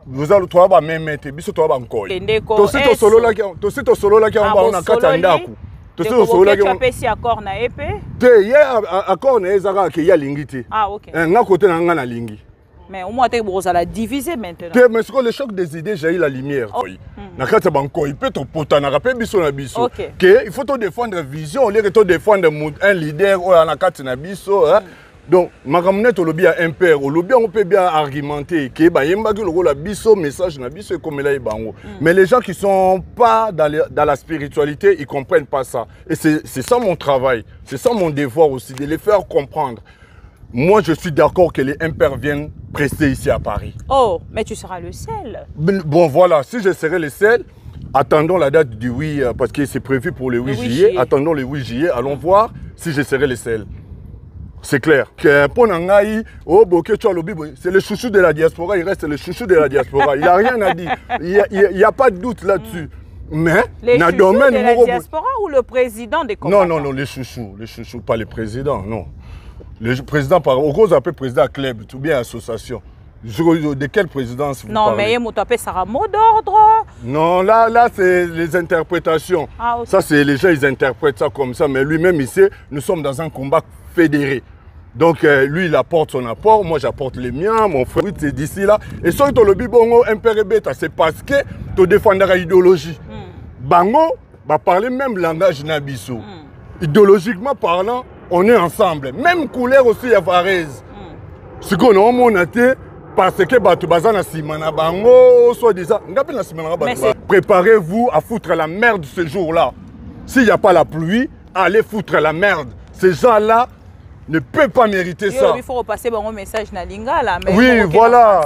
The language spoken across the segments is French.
Vous allez trouver même été, biso trouver encore. Tosi to solo là qui on a katandaku. Tosi to solo là qui on pesi accord na épée. Te ya accord na ezaka ki ya lingiti. Ah OK. Nga côté na nga na lingi. Mais au moins vous allez diviser maintenant. Te mais sur le choc des idées j'ai eu la lumière. Na kata banko il peut to pota na rapé biso na biso. Que il faut to défendre vision, au lieu de to défendre un leader ou na kata na biso. Donc, ma camonette au lobby a un père, au lobby on peut bien argumenter que bah yemba que le rôle a biso message na biso comme là bango. Mais les gens qui sont pas dans la spiritualité, ils comprennent pas ça. Et c'est ça mon travail, c'est ça mon devoir aussi de les faire comprendre. Moi, je suis d'accord que les impairs viennent prester ici à Paris. Oh, mais tu seras le seul. Bon voilà, si je serai le seul, attendons la date du 8 parce que c'est prévu pour le 8 juillet. Attendons le 8 juillet, allons voir si je serai le seul. C'est clair. C'est le chouchou de la diaspora, il reste le chouchou de la diaspora. Il n'y a rien à dire. Il n'y a pas de doute là-dessus. Mais, les chouchous de la diaspora ou le président des combattants? Non, les chouchous, pas les présidents, non. Le président, au gros, appelle président club, ou bien association. De quelle présidence vous parlez? Non, mais il ça mot d'ordre. Non, là c'est les interprétations. Ah, okay. Ça, c'est les gens, ils interprètent ça comme ça. Mais lui-même, il sait, nous sommes dans un combat fédéré. Donc, lui, il apporte son apport, moi, j'apporte les miens, mon frère, c'est d'ici là. Et sur le bibongo, c'est parce que tu défends l'idéologie. Bango, va parler même langage nabiso. Idéologiquement parlant, on est ensemble. Même couleur aussi, il y a Varese. Ce qu'on a monté, parce que tu bazana simana bango, soit disant, préparez-vous à foutre la merde ce jour-là. S'il n'y a pas la pluie, allez foutre la merde. Ces gens-là ne peuvent pas mériter ça. Il faut repasser un message na lingala. Oui, voilà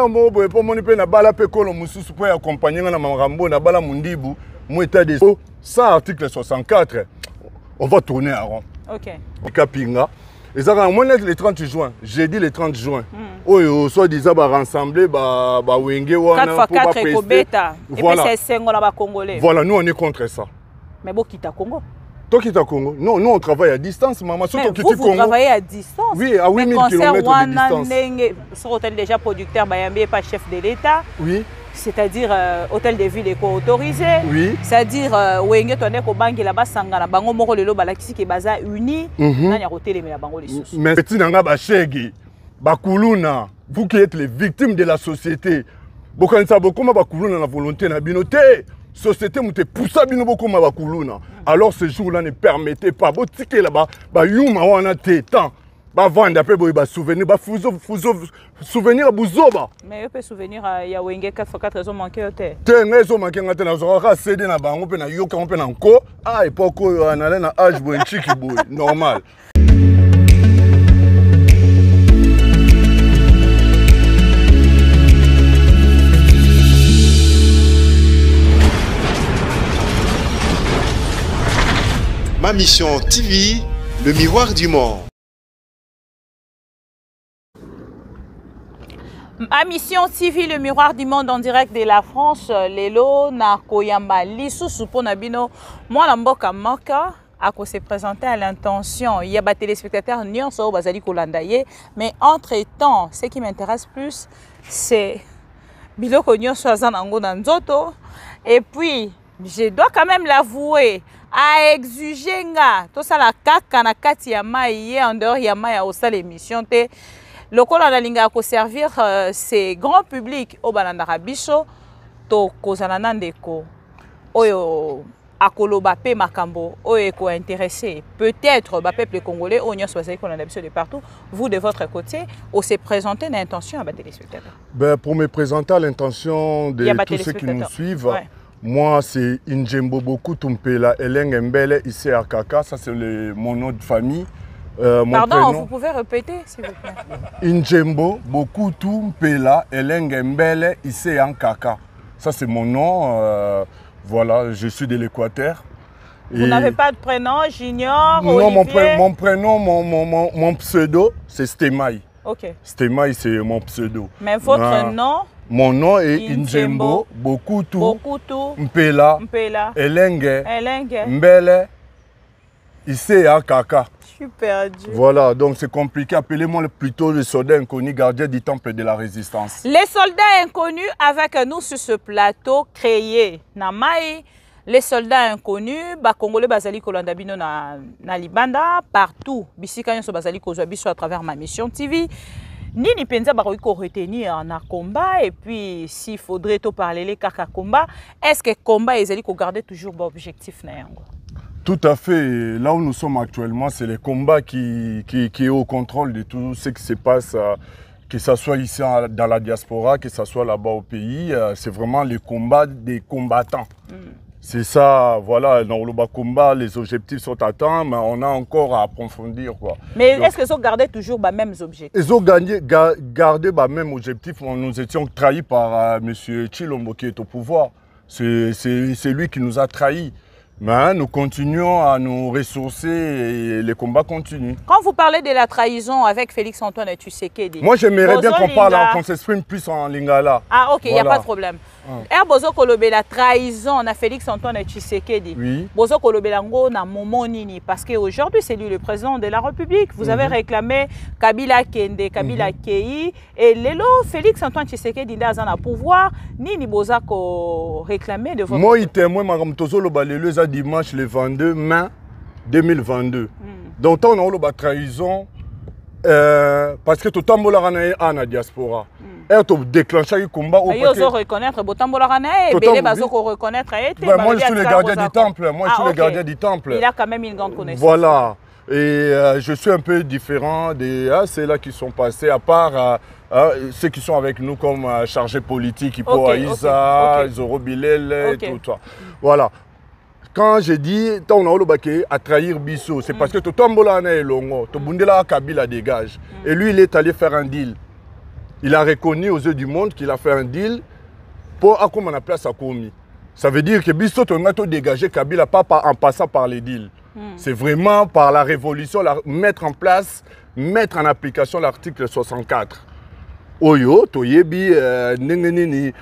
un mot pour mon épée na bala pe kolo mususu pour accompagner na marambo na bala mundibu, mon état des ça article 64. On va tourner à rond. OK. Kapinga. Et ça va le 30 juin, jeudi le 30 juin. Oh, soit disant ba rassembler ba wenge wana pour ba prester. Voilà. Et puis c'est Sengo là ba congolais. Voilà, nous on est contre ça. Mais bon quitte Congo. Toi qui es à Congo? Non, nous on travaille à distance, maman. Vous travaillez à distance? Oui, à 8000 km de distance. Sur hôtel déjà producteur, Bayambi pas chef de l'État. Oui. C'est-à-dire hôtel de ville éco-autorisé. Oui. C'est-à-dire Wenge Toné Kobangi là-bas Sangana Bango Moro Lelo Balakisi qui est Baza Uni. Nani a hôtel mais la Bango les sous. Mais petit nanga bashegi, bakuluna, vous qui êtes les victimes de la société. Bokanisa bokoma bakuluna la volonté na binoté. Société m'a poussé bino beaucoup ma bakuluna. Alors ce jour-là ne permettait pas. Bo ticket là-bas, ba yuma wana te temps. Ba vendre après ba souvenir, ba souvenir buzoba. Mais on peut souvenir ya Wenge 4x4 raison manqué hotel. Te raison manqué ngata na zora CD na bango pe na yoka on pe na nko. Ah époque na na âge bo chiki boy, normal. Ma mission TV, le miroir du monde. Ma mission TV, le miroir du monde en direct de la France. Lelo na koyamba lisu supo na bino. Moi la mboka maka a se présenter à l'intention. Il y a des téléspectateurs nyonso bazali kolandaye, mais entre-temps, ce qui m'intéresse plus c'est biloko nyonso azanango na nzoto. Et puis je dois quand même l'avouer, à exiger tout ça la kaka na kati ya mai en dehors ya mai au sale émission te lokola na linga ko servir ces grands publics au balandara biso to kozana ndeko oyo akoloba pe makambo oyo ko intéressé peut-être ba peuple congolais on nyonso bazali ko na biso de partout. Vous de votre côté on s'est présenté l'intention à ba téléspectateurs. Ben pour me présenter à l'intention de tous ceux qui nous suivent. Ouais. Moi, c'est Injembo Boku Tumpela Eleng Mbele ici à Kaka. Ça, c'est mon nom de famille. Pardon, prénom. Vous pouvez répéter, s'il vous plaît. Injembo Boku Tumpela Eleng Mbele ici à Kaka. Ça, c'est mon nom. Voilà, je suis de l'Équateur. Vous n'avez pas de prénom, j'ignore? Non, mon prénom, mon pseudo, c'est Stemai. Ok. Stemai, c'est mon pseudo. Mais votre nom? Mon nom est Injembo Bokutu Mpela Elenge Mbele Ici, à Kaka. Je suis perdu. Voilà, donc c'est compliqué. Appelez-moi plutôt le soldat inconnu, gardien du temple de la résistance. Les soldats inconnus avec nous sur ce plateau créé. Namaï, les soldats inconnus, ba Congolais bazali kolanda bino na Libanda, partout. Bisika nyoso bazali kozwa biso à travers ma mission TV. Nini penza ba ko retenir na combat et puis s'il faudrait to parler les kaka combat, est-ce que combat ezali ko garder toujours bon objectif na yango? Tout à fait. Là où nous sommes actuellement, c'est les combats qui est au contrôle de tout ce qui se passe, que ce soit ici dans la diaspora, que ce soit là-bas au pays. C'est vraiment les combats des combattants. C'est ça, voilà, dans le bas combat, les objectifs sont atteints, mais on a encore à approfondir, quoi. Mais est-ce qu'ils ont gardé toujours les mêmes objectifs? Ils ont gardé les mêmes objectifs. Nous étions trahis par M. Tshilombo qui est au pouvoir. C'est lui qui nous a trahis. Mais nous continuons à nous ressourcer et les combats continuent. Quand vous parlez de la trahison avec Félix-Antoine Tshisekedi, moi j'aimerais bien qu'on parle, qu'on s'exprime plus en lingala. Ah ok, il n'y a pas de problème. Bozo Kolobe, la trahison à Félix-Antoine Tshisekedi. Oui. Bozo Kolobe Lango na Momo Nini, parce qu'aujourd'hui c'est lui le président de la République. Vous avez réclamé Kabila Kende, Kabila Kei, et Lelo Félix-Antoine Tshisekedi dans un pouvoir. Nini Boza ko réclamé de votre. Moi il témoin Madame Tozolo Balelo dimanche le 22 mai 2022. Donc on a eu la trahison parce que tout le monde a la diaspora. Et tout déclenché le combat. Ils ont reconnaître reconnaître. Moi je suis le gardien du temple. Moi je suis le gardien du temple. Il a quand même une grande connaissance. Voilà. Et je suis un peu différent des ceux-là qui sont passés, à part ceux qui sont avec nous comme chargés politiques, Hippo Aïssa, Zoro Bilel et tout ça. Voilà. Quand j'ai dit on a à trahir Bissot, c'est parce que tout le monde est longo, tout le monde Kabila dégage. Et lui, il est allé faire un deal. Il a reconnu aux yeux du monde qu'il a fait un deal pour accommoder la place à Komi. Ça veut dire que Bissot a dégagé Kabila pas en passant par les deals. C'est vraiment par la révolution, mettre en place, mettre en application l'article 64. Oyo, Toyebi, Nengenini,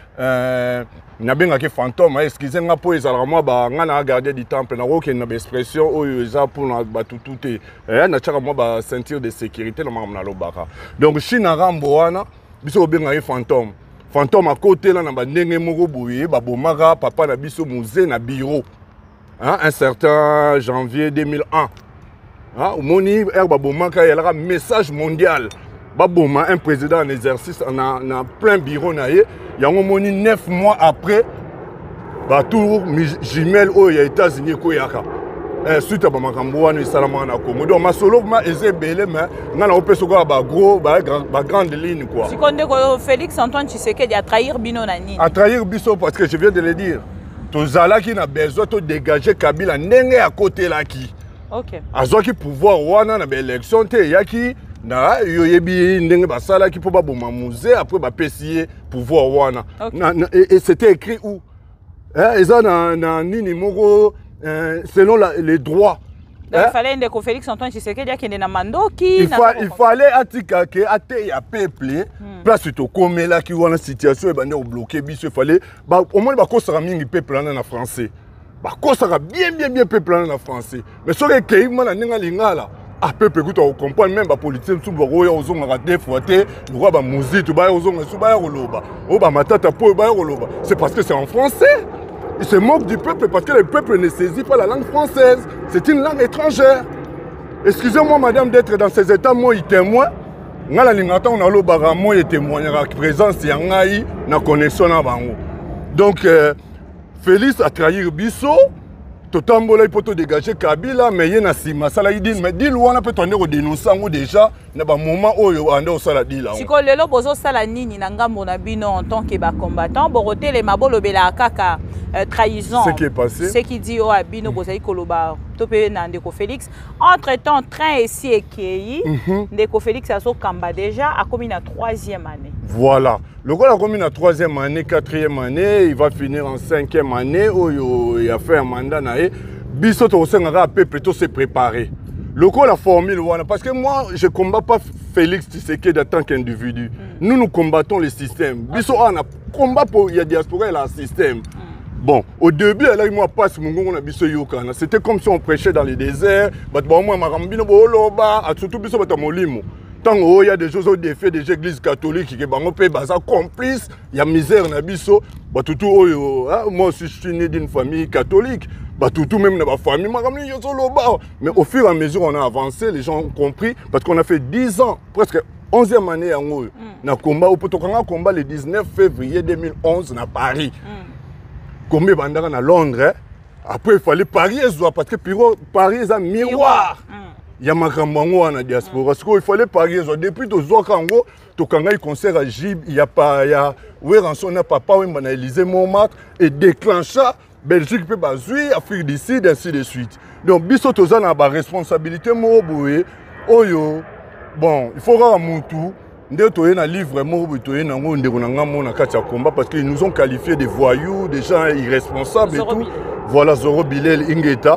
Nabengaki fantôme, excusez-moi pour les Allemands, on a gardé du temple, on a aucune expression, pour tout est, on a ceinture de sécurité, donc Chine Ramboana, biso bengaki fantôme. Fantôme à côté là, on a ndenge moko boye, babomaka papa na biso musée na bureau. Un certain janvier 2001. Moni babomaka, il y a un message mondial. Baboma, un président en exercice, on a plein bureau, il y a 9 mois après, tout Jimel aux États-Unis, suite à Bamakamboua, Salama, Congo. Donc, ma solo, je belé, mais on a grande ligne. Si on Félix-Antoine Tshisekedi a trahir Bino Nani. A trahir Bisso, parce que je viens de le dire. Tozala qui a besoin de dégager Kabila, n'est à côté là qui. Ok. A qui pouvoir, on a une élection, il y a qui. Na yoyebi ndenge basala ki po ba boma musée après ba pesier pouvoir wana et c'était écrit où eza na nini moko selon les droits. Il fallait que Félix-Antoine Tshisekedi akende na mandoki. Il fallait atika ke ate ya peuple place to komela ki wana situation e bande o bloquer biso, il fallait au moins ba kosara mingi peuple na français. Ba kosara bien peuple na français. Mais so ke kei mana ninga lingala. Ah, peuple, écoute, on comprend même les politiciens qui ont raté, c'est parce que c'est en français. Ils se moquent du peuple parce que le peuple ne saisit pas la langue française. C'est une langue étrangère. Excusez-moi, madame, d'être dans ces états, moi, il témoin. On a le témoin, la présence, il y a connexion. Donc, Félix a trahi Bissot. Totambola il peut dégager Kabila mais il y a Sima ça il dit mais dit loin peut on est dénoncer déjà na ba moment oyo ande o sala dit là si ko lelo bozo sala nini na ngambo na bino en tant que ba combattant borote les mabolo bela kaka trahison ce qui est passé ce qui dit o abino bozai koloba topé na ndeko Félix entre temps train ici et Kei ndeko Félix aso kamba déjà a commis na 3e année. Voilà. Le gars a commis la 3e année, 4e année, il va finir en 5e année, où il a fait un mandat. Bissot au Sénégal peut plutôt se préparer. Le gars la formule, parce que moi, je ne combats pas Félix Tshisekedi en tant qu'individu. Nous combattons le système. Bissot a un combat pour la diaspora et le système. Bon, au début, elle a eu moi passe mon gongo na biso yokana. C'était comme si on prêchait dans les déserts. Bah moi marambino boloba, surtout biso bata molimo. Tant il y a des choses au défait des églises catholiques qui bango pe baza complice, il y a misère na biso. Bah tout moi aussi je suis né d'une famille catholique. Bah tout même dans ma famille maramni yo soloba. Mais au fur et à mesure on a avancé, les gens ont compris parce qu'on a fait 10 ans, presque 11e année en haut. Na combat au potokanga combat le 19 février 2011 na Paris. Comme bandara na Londres, après il fallait Paris parce que Paris est un miroir. Il y a makambango na diaspora parce qu'il fallait Paris depuis to zo kango to kanga concert à Jib, il y a pas il y a ouais rançon na papa oui na Élysée Montmartre et déclencha Belgique peut bazui Afrique du Sud ainsi de suite. Donc biso toza na ba responsabilité mo boye oyo bon, il faut voir Moutou. Nous avons un livre parce qu'ils nous ont qualifiés de voyous, des gens irresponsables et tout. Voilà, Zoro Bilel, Ingeta.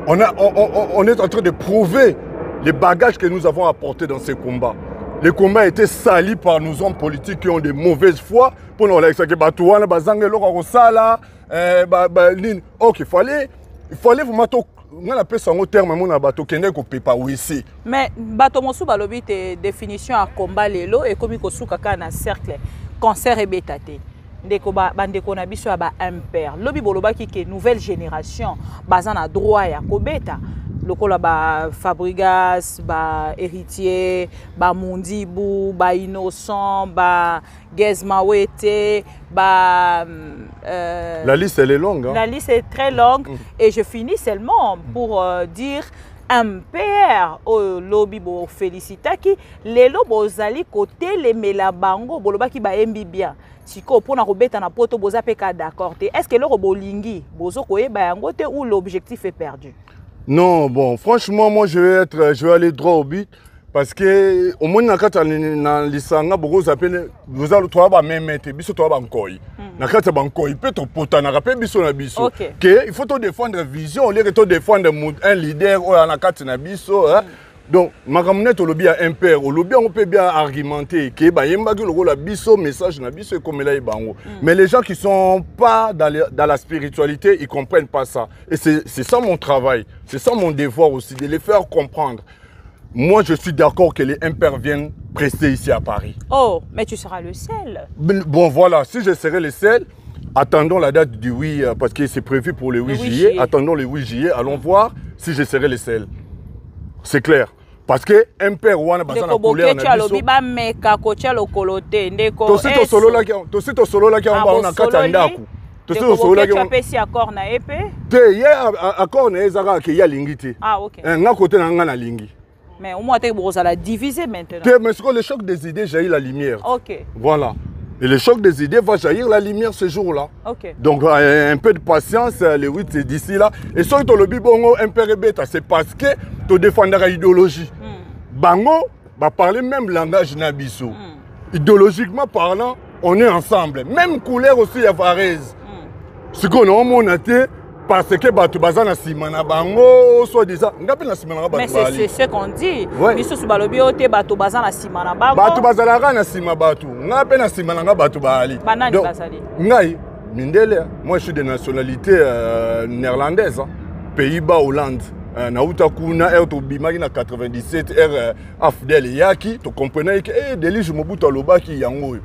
On est en train de prouver les bagages que nous avons apportés dans ces combats. Les combats étaient salis par nos hommes politiques qui ont de mauvaises foi. Pour nous, il fallait vraiment. On appelle ça un terme, on a bateau qui n'est pas ici. Mais bateau mosu balobi te définition à combat lelo et comme ko suka kana cercle cancer et bétaté. Ndeko bandeko na biso ba impair. Lobi boloba ki ke nouvelle génération bazana droit ya kobeta. Lokola ba Fabregas, ba Héritier, ba Mondibou, ba Innocent, ba Gezmawete, ba la liste elle est longue. Hein? La liste est très longue et je finis seulement pour dire MPR au lobby bo félicita ki lelo bozali côté les melabango boloba ki ba mbibia. Siko pona robeta na poto boza peka d'accord. Est-ce que le robolingi bozo koyeba yango te ou l'objectif est perdu? Non, bon, franchement, moi, je vais aller droit au but. Parce que, au moins, dans l'Isanga, beaucoup s'appellent, vous allez trouver même mettre, biso trouver bankoi. Nakata bankoi, peut être potan, nakapé biso na biso. Il faut te défendre vision, au lieu de te défendre un leader, ou nakata na biso. Donc, makamnet au lobby à impair, au lobby on peut bien argumenter que bah yembagi le rôle biso message na biso comme là bango. Mais les gens qui sont pas dans la spiritualité, ils comprennent pas ça. Et c'est ça mon travail, c'est ça mon devoir aussi de les faire comprendre. Moi, je suis d'accord que les impairs viennent prester ici à Paris. Oh, mais tu seras le seul. Bon voilà, si je serai le seul, attendons la date du 8 parce que c'est prévu pour le 8 juillet. Attendons le 8 juillet, allons voir si je serai le seul. C'est clair. Parce que impair wana bazana couleur na biso. Ba meka kocha lokolote ndeko. Tosi to solo la ki on na kata ndaku. Tosi to solo la ki on pesi accord na épée. Te ya accord na ezaka ke ya lingiti. Ah OK. Nga côté na nga na lingi. Mais au moins tu es la diviser maintenant. Mais sur le choc des idées jaillit la lumière. OK. Voilà. Et le choc des idées va jaillir la lumière ce jour-là. OK. Donc un peu de patience, le 8 c'est d'ici là. Et sur le bibongo impère bêta, c'est parce que tu défends l'idéologie. Bango va parler même langage nabiso. Idéologiquement parlant, on est ensemble. Même couleur aussi à Varese. Ce qu'on a monté parce que batu bazana simana bango soit disant ngapi na simana bango. Mais c'est ce qu'on dit. Biso subalobi ote batu bazana simana bango. Batu bazala na sima batu. Ngapi na simana nga batu bali. Banani bazali. Ngai mindele. Moi je suis de nationalité néerlandaise. Hein. Pays-Bas, Hollande. Nauta kuna to bimaki na 97 afdel yaki to comprenez que Delige Mobutu Lobaki yango.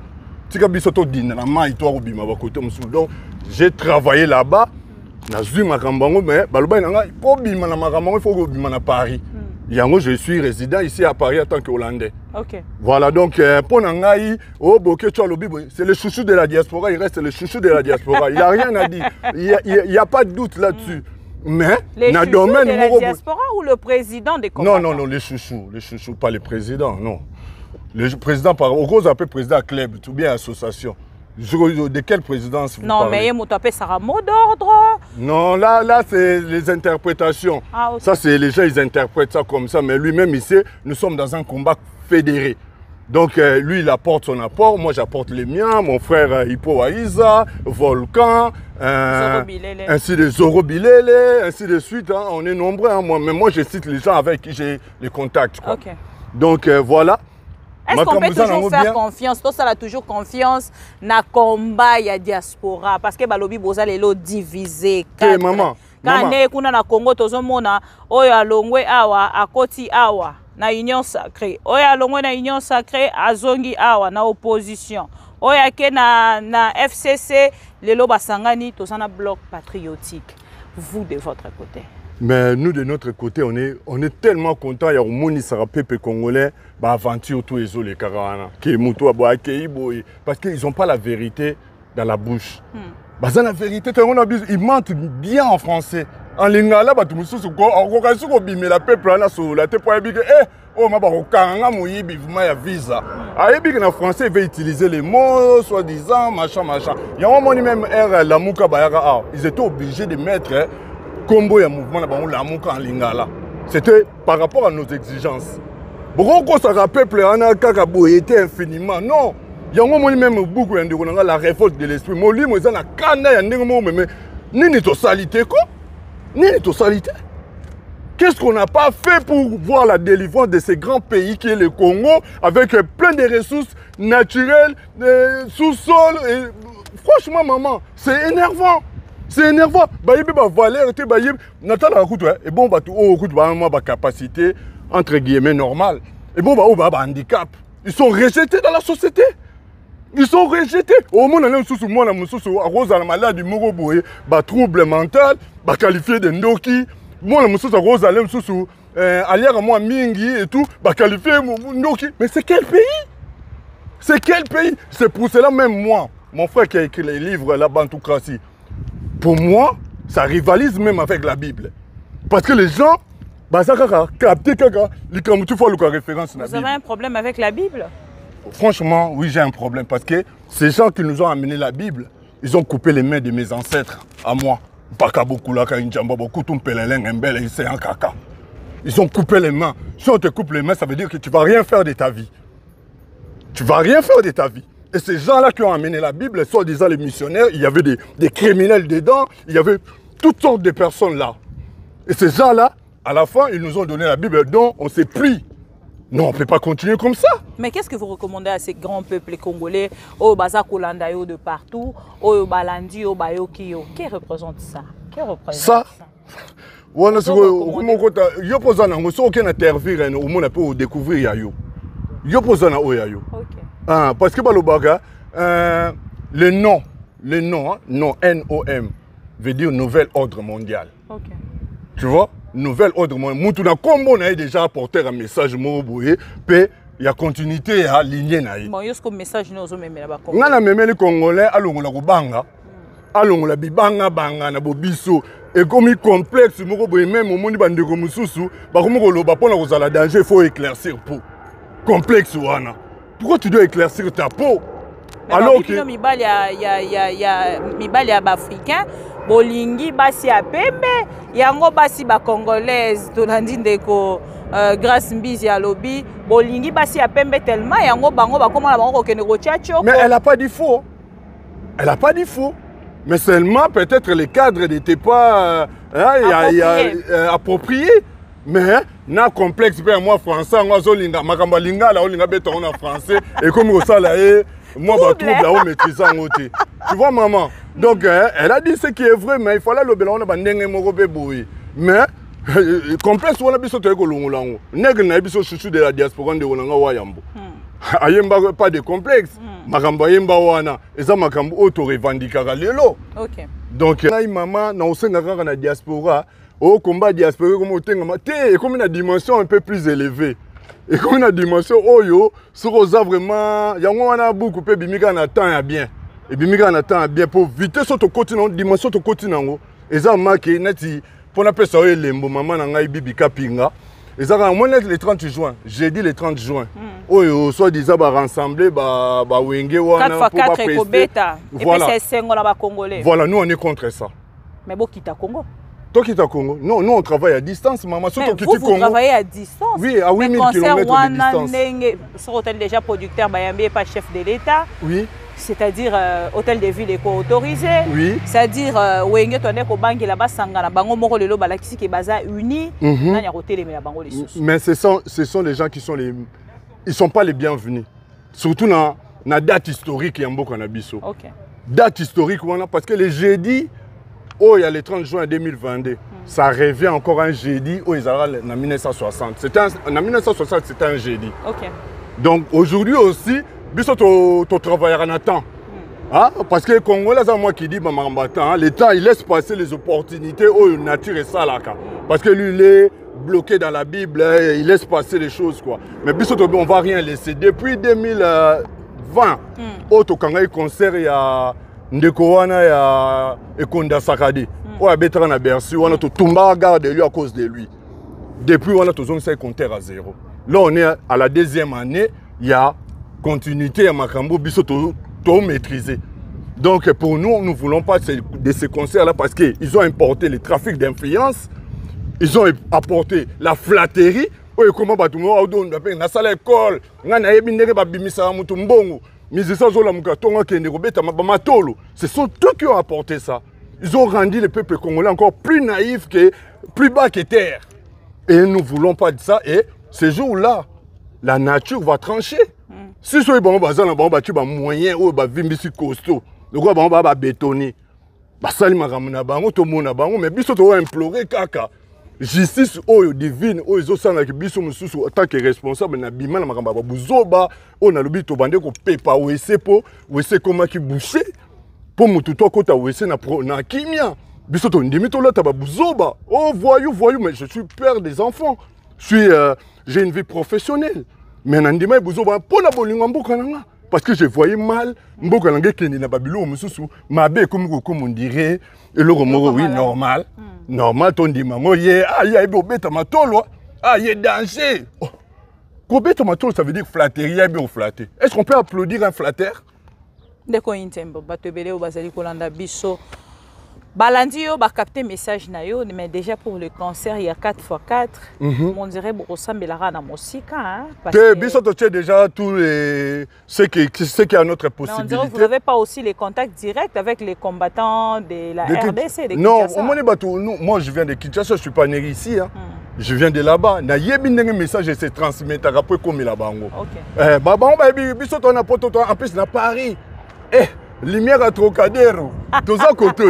Tika biso to dina na mai to bima ba côté musu. Donc j'ai travaillé là-bas. Nazui makambango mais baloba nanga po bima na makambango il faut go bima na Paris. Yango je suis résident ici à Paris en tant que Hollandais. OK. Voilà donc pour nangai oh boké tu lobi c'est le chouchou de la diaspora, il reste le chouchou de la diaspora. Il y a rien à dire. Il y a pas de doute là-dessus. Mais les chouchous de la diaspora ou le président des combattants? Non, les chouchous, pas les présidents, non. Le président, au gros, appelle président club, ou bien association. De quelle présidence vous parlez? Non, mais il appelle ça un mot d'ordre. Non, là c'est les interprétations. Ah, okay. Ça, c'est les gens, ils interprètent ça comme ça. Mais lui-même, ici, nous sommes dans un combat fédéré. Donc lui, il apporte son apport, moi j'apporte les miens, mon frère Hippo Aïza, Volcan, ainsi de Zoro Bilele, ainsi de suite. Hein, on est nombreux, hein, mais moi je cite les gens avec qui j'ai les contacts. Quoi. Okay. Donc voilà. Est-ce qu'on peut toujours faire confiance? Tout ça a toujours confiance dans le combat de la diaspora. Parce que balobi boza lelo divisé. Maman. Quand on est na Congo, tout le monde a longwe awa, a koti awa, na union sacrée. Oya longwe na union sacrée, a zongi awa, na opposition. Oya ke na FCC, lelo basangani, tout ça na bloc patriotique. Vous de votre côté. Mais nous, de notre côté, on est tellement contents. Il y a un monde qui sera peuple congolais, aventure tous les autres, les Karana, parce qu'ils n'ont pas la vérité dans la bouche. La vérité, ils mentent bien en français. En lingala, la peuple visa. En français, il va utiliser les mots, soi-disant, machin. Il y a un moment même, ils étaient obligés de mettre combo et mouvement en lingala. C'était par rapport à nos exigences. Pourquoi ça rappelle que était infiniment? Non. Il y a un moment même beaucoup de la révolte de l'esprit. Moi, je suis en train de salité quoi? Qu'est-ce qu'on n'a pas fait pour voir la délivrance de ces grands pays qui est le Congo avec plein de ressources naturelles, sous-sol. Franchement, maman, c'est énervant. C'est énervant. Et bon, capacité, entre guillemets, normale. Et bon, handicap. Ils sont rejetés dans la société. Ils sont rejetés. Au moins, on a malade du Moroboé, trouble mental, qualifié de Ndoki. Moi, Mingi et tout, qualifié Ndoki. Mais c'est quel pays? C'est quel pays? C'est pour cela même moi, mon frère qui a écrit les livres, La Bantoukratie. Pour moi, ça rivalise même avec la Bible. Parce que les gens, vous avez un problème avec la Bible? Franchement, oui, j'ai un problème. Parce que ces gens qui nous ont amené la Bible, ils ont coupé les mains de mes ancêtres, à moi. Ils ont coupé les mains. Si on te coupe les mains, ça veut dire que tu ne vas rien faire de ta vie. Tu ne vas rien faire de ta vie. Et ces gens-là qui ont amené la Bible, soi-disant les missionnaires, il y avait des criminels dedans, il y avait toutes sortes de personnes là. Et ces gens-là, à la fin, ils nous ont donné la Bible dont on s'est pris. Non, on ne peut pas continuer comme ça. Mais qu'est-ce que vous recommandez à ces grands peuples congolais, au Baza Kolandayo de partout, au Balandi, au Bayokio? Qui représente ça? Qui représente ça? Parce que le nom, N-O-M, veut dire nouvel ordre mondial. Okay. Tu vois? Nouvel ordre mondial. Moutuna Kombo n'a déjà apporté un message Moroboye, puis il y a continuité à lignée. Bon, il y a un message nous avons même là-bas. On a même les Congolais, allons la banga, allons la bibanga banga na bobiso. Et comme il complexe, Moroboye même au monde bande comme Soussou, bah comme on va prendre aux danger, il faut éclaircir peau. Complexe wana. Pourquoi tu dois éclaircir ta peau? Mais alors que il y a africain, bolingi basi a pembe, yango basi ba congolaise, tolandi ndeko grâce mbizi ya lobby, bolingi basi a pembe tellement yango bango ba comment la bango kene ko tchatcho. Mais elle a pas dit faux. Elle a pas dit faux. Mais seulement peut-être les cadres n'étaient pas appropriés. Mais na complexe pour moi français, moi zolinga makamba linga la olinga beton en français et comme ça là moi ba trouble là maîtriser en côté. Tu vois maman. Donc elle a dit ce qui est vrai mais il fallait le belon ba ndenge moko be boy. Mais complexe wana biso to ko longolango. Nègre na biso chouchou de la diaspora de wonanga wayambo. Ayemba pas de complexe. Makamba yemba wana eza makambo auto revendikaka lelo. OK. Donc na maman na osenga kaka na diaspora. Au combat diaspora comme et comme une dimension un peu plus élevée. Et comme une dimension oyo sur osa vraiment yango wana beaucoup pe bimika na temps ya bien. Et bimika na temps ya bien pour vite sur ton continent dimension ton continent. Eza marqué neti pour na pesa oyo lembo maman na ngai bibi kapinga. Eza ka mo net le 30 juin, jeudi le 30 juin. Oyo soit disant ba rassembler ba wenge wana pour ba pester. Voilà. Et puis c'est sengo na ba congolais. Voilà, nous on est contre ça. Mais bon quitte Congo. Toi qui es au Congo? Non, nous on travaille à distance, maman. Vous travaillez à distance? Oui, à 8000 km de distance. Sur hôtel déjà producteur, Bayambi pas chef de l'État. Oui. C'est-à-dire hôtel de ville éco-autorisé. Oui. C'est-à-dire Wenge Tonek au banque là-bas Sangana Bango Moro Lelo Balakisi qui est basé uni. Mais ce sont les gens qui sont ne sont pas les bienvenus. Surtout dans la date historique y a beaucoup en Abisso. Date historique, parce que le jeudi, il y a le 30 juin 2022, ça revient encore un jeudi, en 1960. En 1960, c'était un jeudi. Donc aujourd'hui aussi, tu travailles en temps. Parce que les Congolais, c'est moi qui dis, l'État, il laisse passer les opportunités où la nature est ça là. Parce que lui, il est bloqué dans la Bible, il laisse passer les choses. Quoi. Mais on ne va rien laisser. Depuis 2020, au Tokanga, concert, il y a Ndekowana, il y a Ekonda Sakadi. Il y a Bétran à Bercy, on a tout garde lui à cause de lui. Depuis, on a tout ça compteur à zéro. Là, on est à la deuxième année, il y a continuité à Makambo, tout maîtrisé. Donc pour nous, nous ne voulons pas de ces concerts-là parce qu'ils ont importé le trafic d'influence, ils ont apporté la flatterie. Comment tout le monde a na sala école, ce sont eux qui ont apporté ça. Ils ont rendu le peuple congolais encore plus naïf, plus bas que terre. Et nous ne voulons pas de ça. Et ce jour-là, la nature va trancher. Si vous avez un moyen où vous avez un costaud, vous avez un bétonné, mais si vous avez imploré caca. Justice divine, en tant que responsable, on a le but de pepa comment qui boucher pour na kimia. Oh voyou, mais je suis père des enfants. J'ai une vie professionnelle. Mais nandima buzoba pona bolingo mboka nanga parce que je voyais mal mboka nanga kende na babilo mususu mabe comme on dirait et le romoro oui normal normal ton dima ngo ye ya ebe obeta matolo ye danger ko beta matolo ça veut dire flatterie ya bien flatter. Est-ce qu'on peut applaudir un flatteur? Ndeko intembo batebele obazali kolanda biso Balandi yo ba capter message na yo mais déjà pour le concert il y a 4x4 on dirait bon ressemble la na musika hein parce que biso to déjà tous les ce qui a notre possibilité. On dirait vous n'avez pas aussi les contacts directs avec les combattants de la RDC de non moi je viens de Kinshasa, je suis pas né ici hein. Je viens de là-bas na yebi ndenge message et se transmettre après comme la bango. Baba on ba biso to na poto en plus na Paris. Lumière à Trocadéro, tous à côté.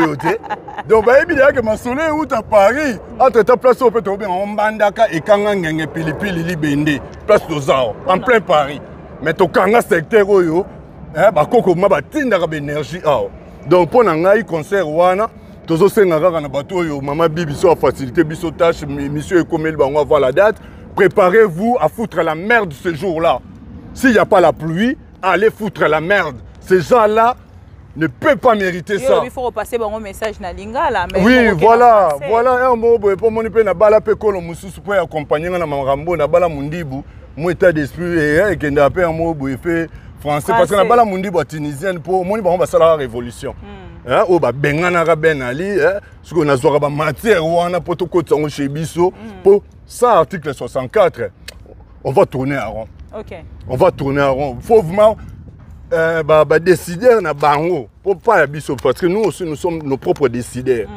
Donc, il y a que ma soleil ou à Paris, entre ta place au peut tomber en Bandaka et Kangangenge Pilipili Libende, place d'Ozao, en plein Paris. Mais au Kanga secteur, bah, Koko Maba Tindara énergie. Donc, pour un concert, Wana, tous au Sénara, na bateau, Maman Bibi, soit facilité, biso tâche, monsieur et Komel, on va voir la date. Préparez-vous à foutre la merde ce jour-là. S'il n'y a pas la pluie, allez foutre la merde. Ces gens-là ne peut pas mériter ça. Il faut repasser un message na lingala. Oui, voilà, un mot pour mon épée na bala pe kolo mususu pour accompagner na marambo na bala mundibu, mon état d'esprit et que n'a pas un mot fait français parce que na bala mundibu tunisienne pour mon on va ça la révolution. Hein, o ba bengana ka ben ali, ce qu'on a zoa ba matière wana poto ko tsango chez biso pour ça article 64. On va tourner à rond. OK. On va tourner à rond. Faut vraiment décideurs na bango pour pas biso parce que nous aussi nous sommes nos propres décideurs.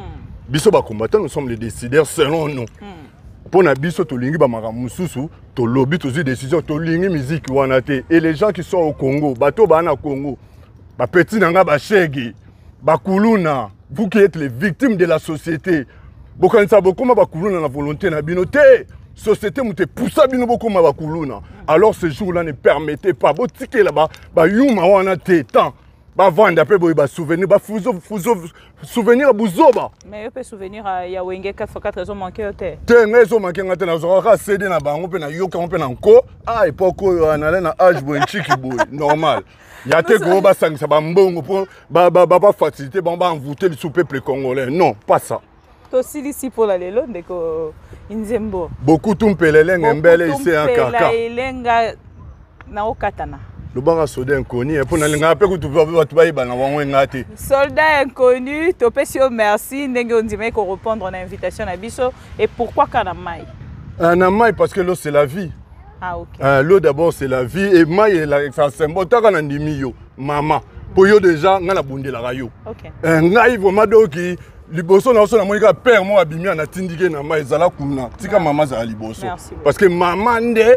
Biso ba combattants nous sommes les décideurs selon nous. Pour na biso to lingi ba maramususu to lobby to décision to lingi musique wana te et les gens qui sont au Congo bato ba na Congo ba petit nanga ba shegi ba kuluna vous qui êtes les victimes de la société bokanisa bokoma ba kuluna na volonté na bino te société mute poussa bino bokoma ba kuluna. Alors ce jour-là ne permettait pas. Bo ticket là-bas, ba yuma wana te temps. Ba vendre après bo ba souvenir, ba souvenir buzoba. Mais on peut souvenir ya wenge 4x4 raison manqué hotel. Te raison manqué ngate na zora CD na bango pe na yoka on pe na nko. Ah epoko na na âge bo nchiki boy normal. Ya te go ba sangisa ba mbongo pour ba faciliter ba envoûter le sous-peuple congolais. Non, pas ça. Tosili si pour la lelo ndeko Inzembo. Beaucoup tumpelele ngembele ici en kaka. Elenga na okatana. Le banga soldat inconnu pour na linga pe ko tu ba ba na wanwe ngati. Soldat inconnu, topesio merci ndenge ondime ko répondre à l'invitation na biso et pourquoi kana mai? Na mai parce que l'eau c'est la vie. Ah OK. L'eau d'abord c'est la vie et mai est la symbole ta kana ndimi yo maman. Pour yo déjà ngana bundela rayo. OK. Ngai vraiment doki liboso na so na monika père moi abimi na tindike na mai ezala kuna tika mama za liboso parce que maman nde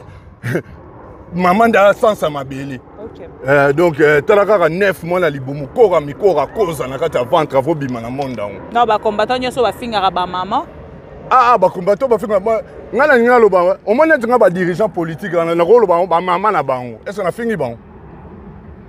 maman da sens à ma belle. Donc talaka 9 mois na libumu kora mikora koza na kata ventre avo bima na monde on. Non ba combattant nyoso ba finga ba maman. Ah ba combattant ba finga ba ngala ngalo ba o mona nga ba dirigeant politique na rolo ba maman na bango. Est-ce na fingi bango?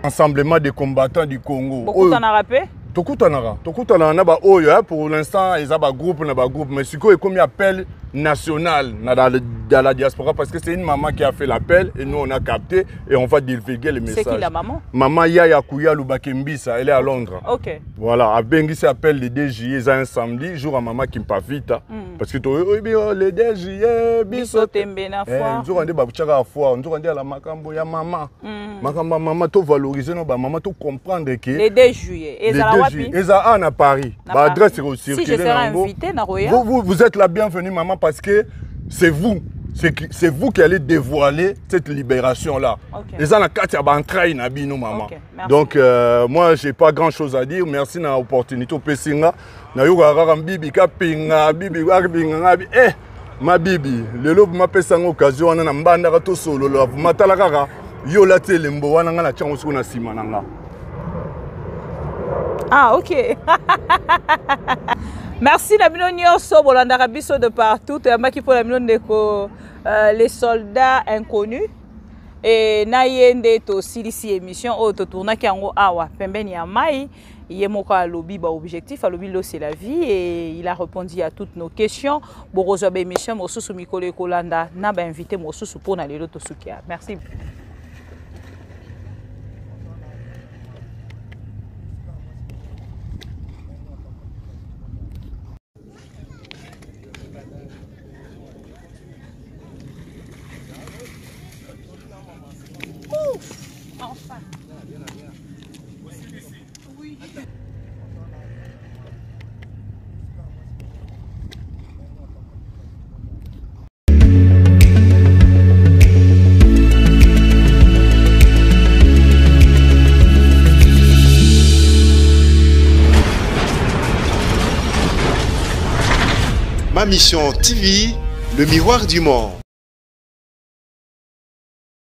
Rassemblement des combattants du Congo. Beaucoup t'en a rappelé? Tokutana na ba oyo pour l'instant ils ont ba groupe mais siko comme appel national dans la diaspora parce que c'est une maman qui a fait l'appel et nous on a capté et on va divulguer le message. C'est qui la maman? Maman Yaya Kouya Lubakembisa, elle est à Londres. OK. Voilà, à Bengi s'appelle le 2 juillet, c'est un samedi, jour à maman qui me pas vite parce que le 2 juillet biso tembe na foi. Jour on dit ba tchaka foi, jour on dit à la makambo ya maman. Maman to valoriser no ba maman to comprendre que le 2 juillet et ça wapi? Et ça à Paris. Ba adresse est aussi. Si je serai invité na Roya. Vous êtes la bienvenue maman parce que c'est vous qui allez dévoiler cette libération-là. Et ça, maman. Donc, moi, je n'ai pas grand-chose à dire. Merci de l'opportunité. Ma bibi, le lobe m'a fait une occasion, on a un bandara tout solo, vous m'avez talaka, yo la télé, on a un chance sur la simananga. Ah, ok. Merci la million so bolandaka biso de partout. Yambaki pour la million de les soldats inconnus. Et na yende to silisi émission au to tourna ki yango awa pembeni ya mai. Yemoko alobi ba objectif alobi lo c'est la vie et il a répondu à toutes nos questions. Borozo ba émission mosusu mikolo kolanda na ba invité mosusu pour na lelo to sukia. Merci. Enfin. Oui. Ma mission TV, le miroir du monde.